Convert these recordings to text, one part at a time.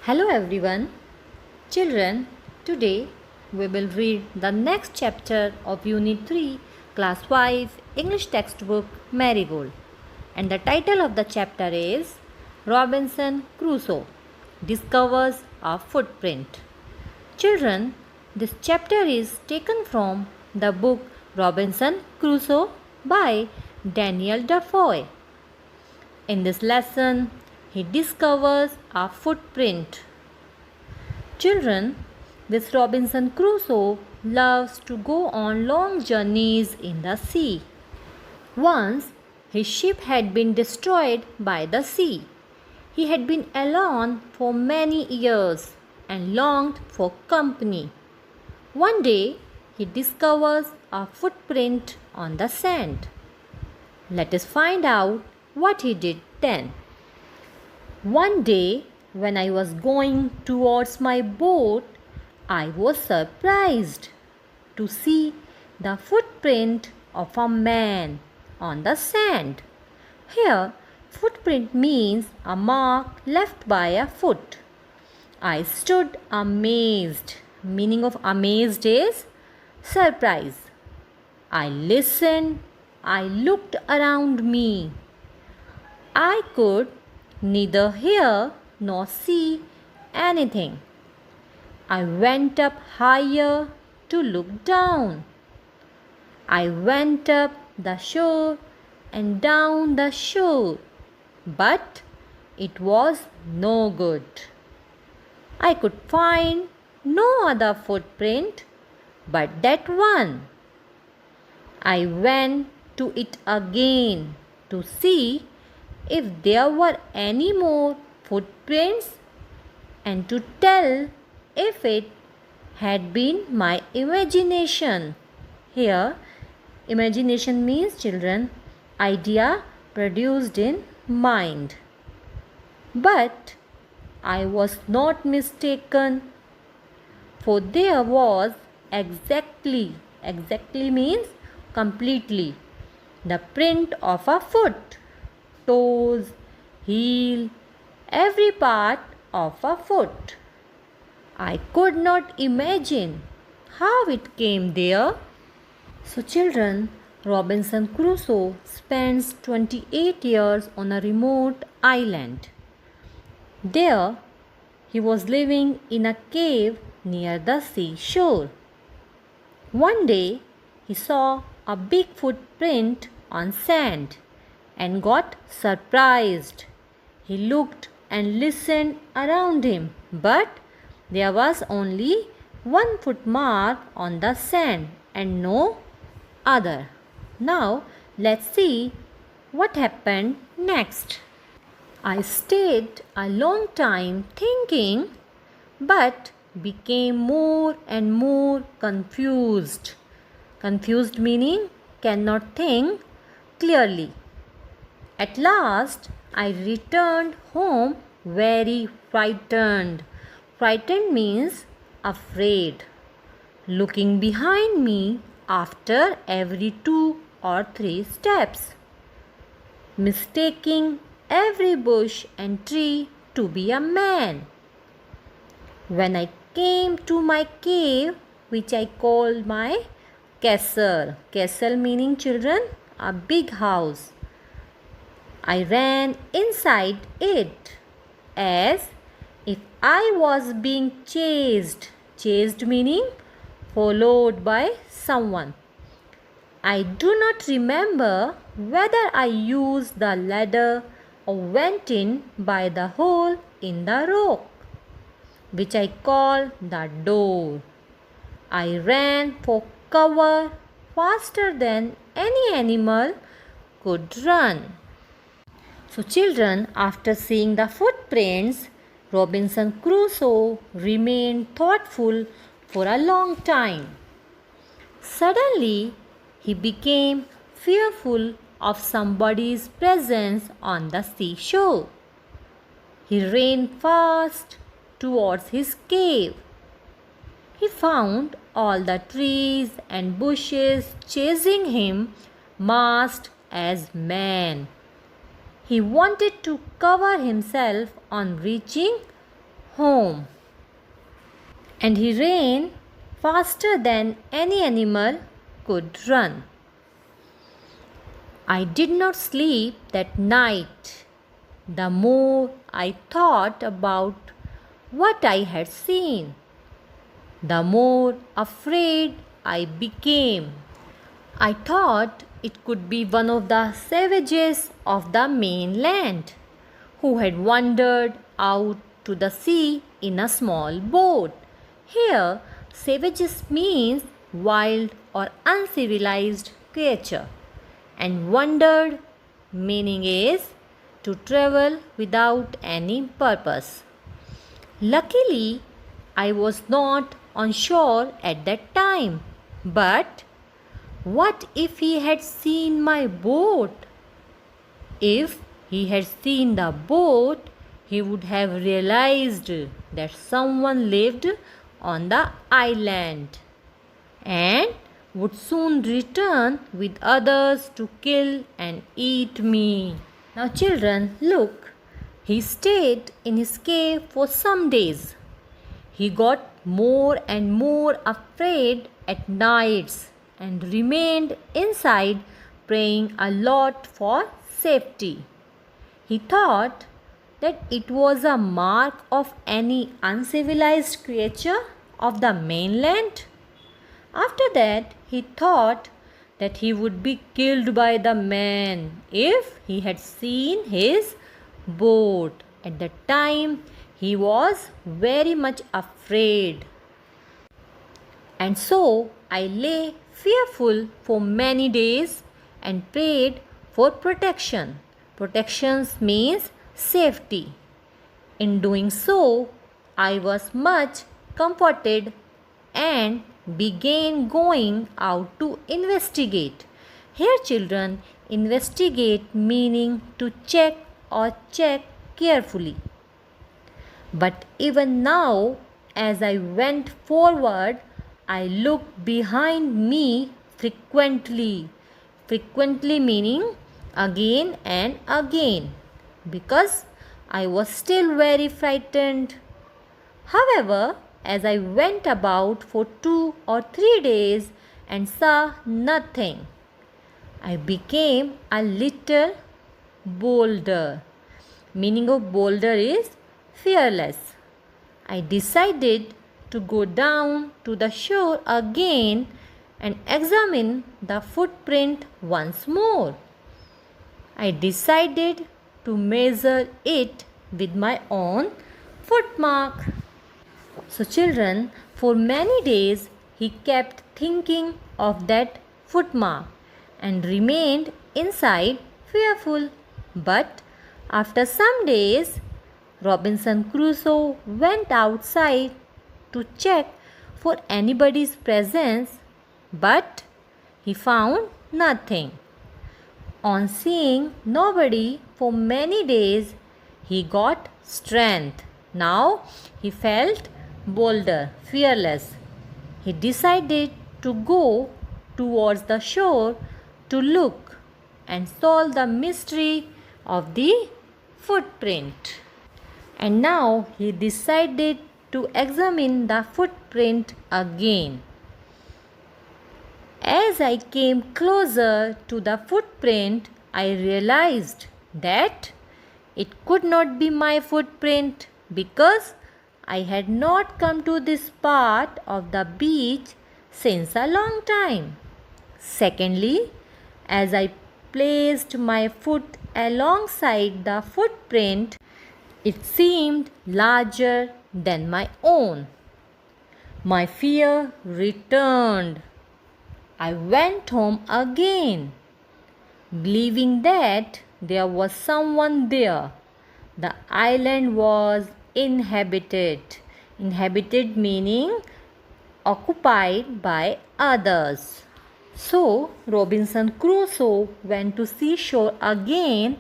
Hello everyone. Children, today we will read the next chapter of Unit 3, Class 5, English textbook Marigold. And the title of the chapter is Robinson Crusoe Discovers a Footprint. Children, this chapter is taken from the book Robinson Crusoe by Daniel Defoe. In this lesson, he discovers a footprint. Children, this Robinson Crusoe loves to go on long journeys in the sea. Once, his ship had been destroyed by the sea. He had been alone for many years and longed for company. One day, he discovers a footprint on the sand. Let us find out what he did then. One day, when I was going towards my boat, I was surprised to see the footprint of a man on the sand. Here, footprint means a mark left by a foot. I stood amazed. Meaning of amazed is surprise. I listened. I looked around me. I could neither hear nor see anything. I went up higher to look down. I went up the shore and down the shore, but it was no good. I could find no other footprint but that one. I went to it again to see if there were any more footprints and to tell if it had been my imagination. Here, imagination means children, idea produced in mind. But I was not mistaken, for there was exactly means completely, the print of a foot. Toes, heel, every part of a foot. I could not imagine how it came there. So children, Robinson Crusoe spends 28 years on a remote island. There, he was living in a cave near the seashore. One day, he saw a big footprint on sand and got surprised. He looked and listened around him, but there was only one footmark on the sand and no other. Now, let's see what happened next. I stayed a long time thinking, but became more and more confused. Confused meaning cannot think clearly. At last, I returned home very frightened. Frightened means afraid. Looking behind me after every 2 or 3 steps. Mistaking every bush and tree to be a man. When I came to my cave, which I called my castle. Castle meaning children, a big house. I ran inside it as if I was being chased. Chased meaning followed by someone. I do not remember whether I used the ladder or went in by the hole in the rock, which I call the door. I ran for cover faster than any animal could run. So children, after seeing the footprints, Robinson Crusoe remained thoughtful for a long time. Suddenly, he became fearful of somebody's presence on the seashore. He ran fast towards his cave. He found all the trees and bushes chasing him massed as man. He wanted to cover himself on reaching home, and he ran faster than any animal could run. I did not sleep that night. The more I thought about what I had seen, the more afraid I became. I thought it could be one of the savages of the mainland who had wandered out to the sea in a small boat. Here, savages means wild or uncivilized creature, and wandered meaning is to travel without any purpose. Luckily, I was not on shore at that time, but what if he had seen my boat? If he had seen the boat, he would have realized that someone lived on the island and would soon return with others to kill and eat me. Now, children, look, he stayed in his cave for some days. He got more and more afraid at nights and remained inside praying a lot for safety. He thought that it was a mark of any uncivilized creature of the mainland. After that, he thought that he would be killed by the man if he had seen his boat. At that time, he was very much afraid. And so I lay fearful for many days and prayed for protection. Protection means safety. In doing so, I was much comforted and began going out to investigate. Here, children, investigate meaning to check or check carefully. But even now, as I went forward, I looked behind me frequently. Frequently meaning again and again, because I was still very frightened. However, as I went about for 2 or 3 days and saw nothing, I became a little bolder. Meaning of bolder is fearless. I decided to go down to the shore again and examine the footprint once more. I decided to measure it with my own footmark. So, children, for many days he kept thinking of that footmark and remained inside fearful. But after some days, Robinson Crusoe went outside to check for anybody's presence, but he found nothing. On seeing nobody for many days, he got strength. Now he felt bolder, fearless. He decided to go towards the shore to look and solve the mystery of the footprint. And now he decided to examine the footprint again. As I came closer to the footprint, I realized that it could not be my footprint because I had not come to this part of the beach since a long time. Secondly, as I placed my foot alongside the footprint, it seemed larger than my own. My fear returned. I went home again, believing that there was someone there. The island was inhabited. Inhabited meaning occupied by others. So Robinson Crusoe went to seashore again,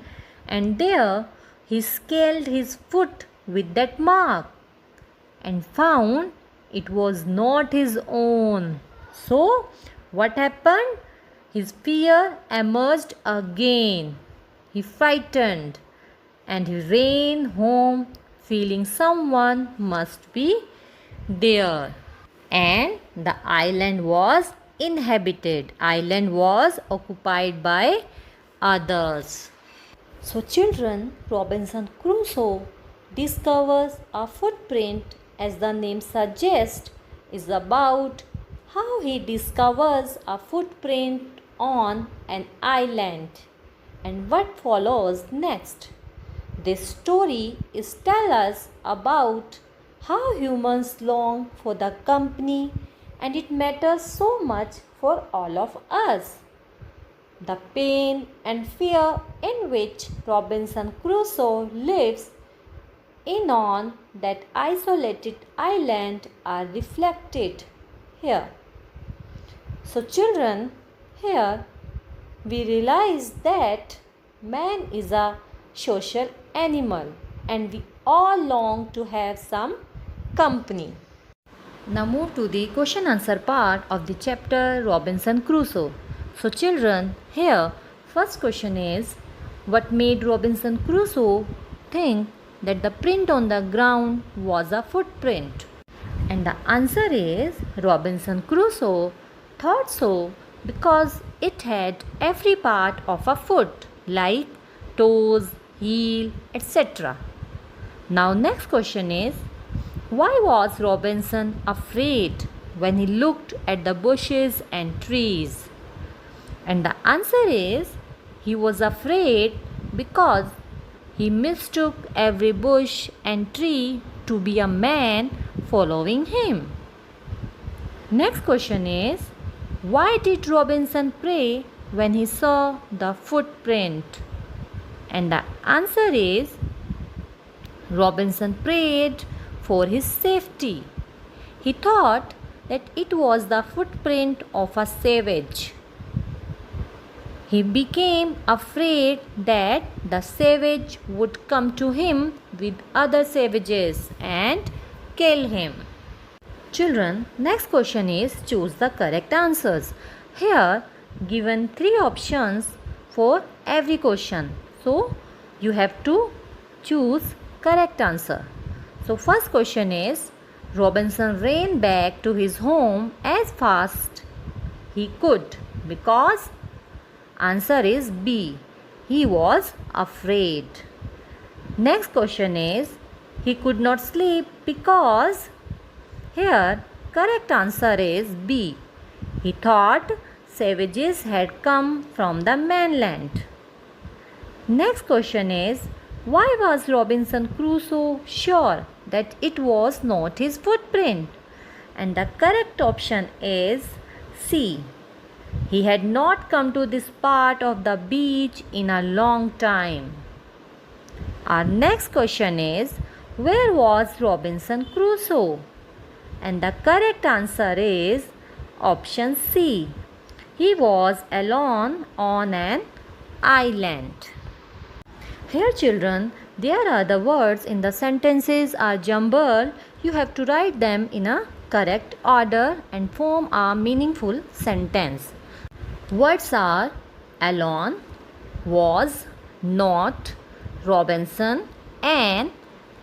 and there he scaled his foot with that mark and found it was not his own. So what happened? his fear emerged again. He frightened and he ran home feeling someone must be there. And the island was inhabited. Island was occupied by others. So children, Robinson Crusoe discovers a footprint, as the name suggests, is about how he discovers a footprint on an island and what follows next. This story is tell us about how humans long for the company, and it matters so much for all of us. The pain and fear in which Robinson Crusoe lives in on that isolated island are reflected here. So children, here we realize that man is a social animal and we all long to have some company. Now move to the question answer part of the chapter Robinson Crusoe. So children, here first question is, what made Robinson Crusoe think that the print on the ground was a footprint? And the answer is, Robinson Crusoe thought so because it had every part of a foot, like toes, heel, etc. Now next question is, why was Robinson afraid when he looked at the bushes and trees? And the answer is, he was afraid because he mistook every bush and tree to be a man following him. Next question is, why did Robinson pray when he saw the footprint? And the answer is, Robinson prayed for his safety. He thought that it was the footprint of a savage. He became afraid that the savage would come to him with other savages and kill him. Children, next question is, choose the correct answers. Here given 3 options for every question. So you have to choose correct answer. So first question is, Robinson ran back to his home as fast he could because answer is B. He was afraid. Next question is, he could not sleep because, here correct answer is B. He thought savages had come from the mainland. Next question is, why was Robinson Crusoe sure that it was not his footprint? And the correct option is C. He had not come to this part of the beach in a long time. Our next question is, where was Robinson Crusoe? And the correct answer is option C. He was alone on an island. Here children, there are the words in the sentences are jumbled. You have to write them in a correct order and form a meaningful sentence. Words are alone, was, not, Robinson, and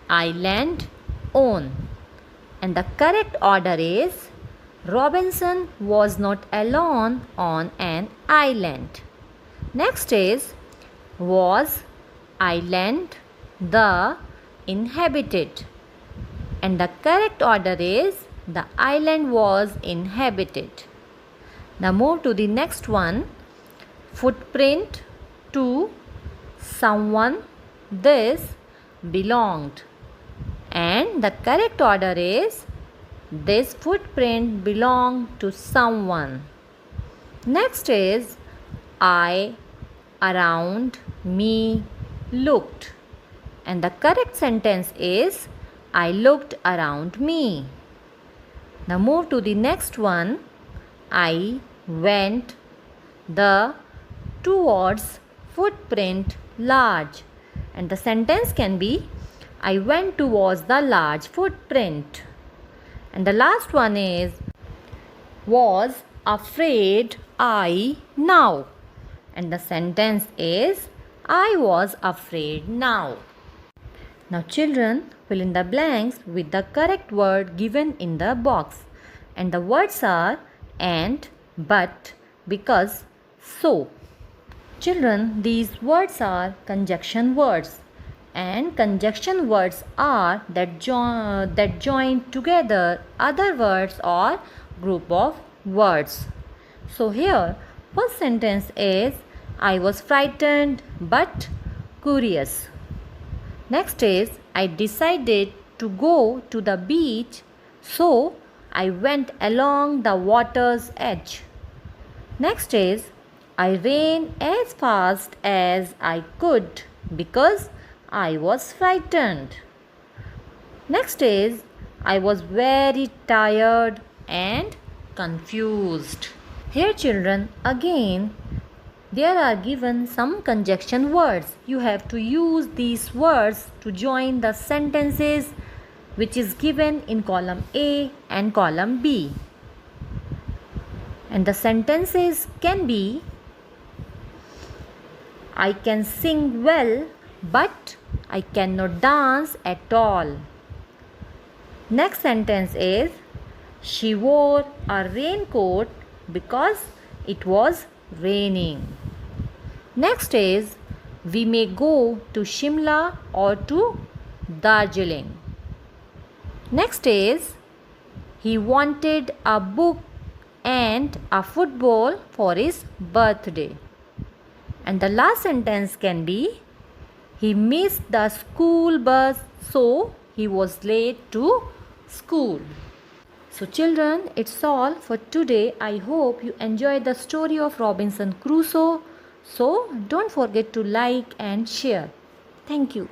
island, on. And the correct order is, Robinson was not alone on an island. Next is, was, island, the, inhabited. And the correct order is, the island was inhabited. Now move to the next one. Footprint, to, someone, this, belonged. And the correct order is, this footprint belonged to someone. Next is, I, around, me, looked. And the correct sentence is, I looked around me. Now move to the next one. I went, the, towards, footprint, large. And the sentence can be, I went towards the large footprint. And the last one is, was afraid I now. And the sentence is I was afraid now. Now, children, fill in the blanks with the correct word given in the box. And the words are and, but, because, so. Children, these words are conjunction words. And conjunction words are that join together other words or group of words. So here, first sentence is I was frightened but curious. Next is I decided to go to the beach, so I went along the water's edge. Next is I ran as fast as I could because I was frightened. Next is I was very tired and confused. Here, children, again there are given some conjunction words. You have to use these words to join the sentences which is given in column A and column B. And the sentences can be I can sing well, but I cannot dance at all. Next sentence is she wore a raincoat because it was raining. Next is we may go to Shimla or to Darjeeling. Next is he wanted a book and a football for his birthday. And the last sentence can be he missed the school bus, so he was late to school. So children, it's all for today. I hope you enjoyed the story of Robinson Crusoe. So don't forget to like and share. Thank you.